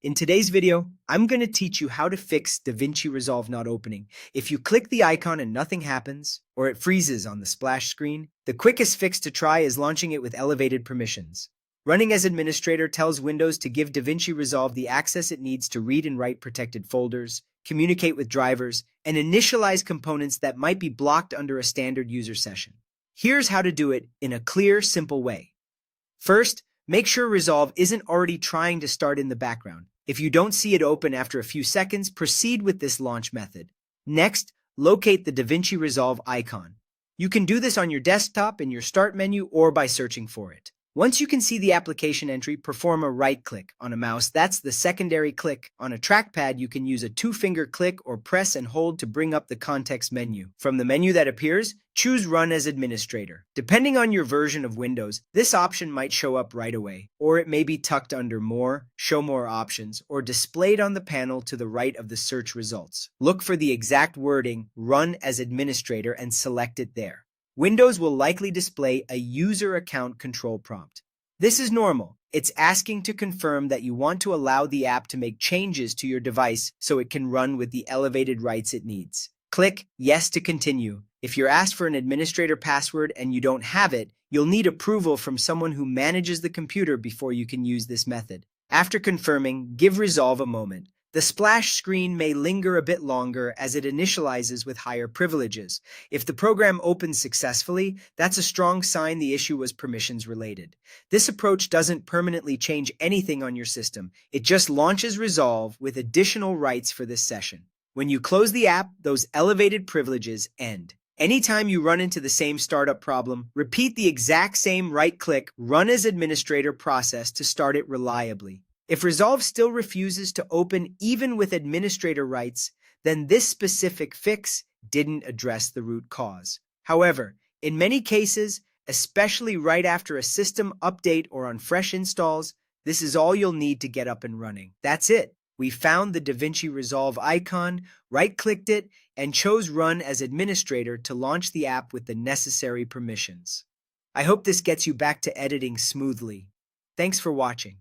In today's video, I'm going to teach you how to fix DaVinci Resolve not opening. If you click the icon and nothing happens, or it freezes on the splash screen, the quickest fix to try is launching it with elevated permissions. Running as administrator tells Windows to give DaVinci Resolve the access it needs to read and write protected folders, communicate with drivers, and initialize components that might be blocked under a standard user session. Here's how to do it in a clear, simple way. First, make sure Resolve isn't already trying to start in the background. If you don't see it open after a few seconds, proceed with this launch method. Next, locate the DaVinci Resolve icon. You can do this on your desktop in your Start menu or by searching for it. Once you can see the application entry, perform a right-click on a mouse. That's the secondary click. On a trackpad, you can use a two-finger click or press and hold to bring up the context menu. From the menu that appears, choose Run as Administrator. Depending on your version of Windows, this option might show up right away, or it may be tucked under More, Show More Options, or displayed on the panel to the right of the search results. Look for the exact wording, Run as Administrator, and select it there. Windows will likely display a user account control prompt. This is normal. It's asking to confirm that you want to allow the app to make changes to your device so it can run with the elevated rights it needs. Click Yes to continue. If you're asked for an administrator password and you don't have it, you'll need approval from someone who manages the computer before you can use this method. After confirming, give Resolve a moment. The splash screen may linger a bit longer as it initializes with higher privileges. If the program opens successfully, that's a strong sign the issue was permissions related. This approach doesn't permanently change anything on your system. It just launches Resolve with additional rights for this session. When you close the app, those elevated privileges end. Anytime you run into the same startup problem, repeat the exact same right-click, Run as Administrator process to start it reliably. If Resolve still refuses to open even with administrator rights, then this specific fix didn't address the root cause. However, in many cases, especially right after a system update or on fresh installs, this is all you'll need to get up and running. That's it. We found the DaVinci Resolve icon, right-clicked it, and chose Run as Administrator to launch the app with the necessary permissions. I hope this gets you back to editing smoothly. Thanks for watching.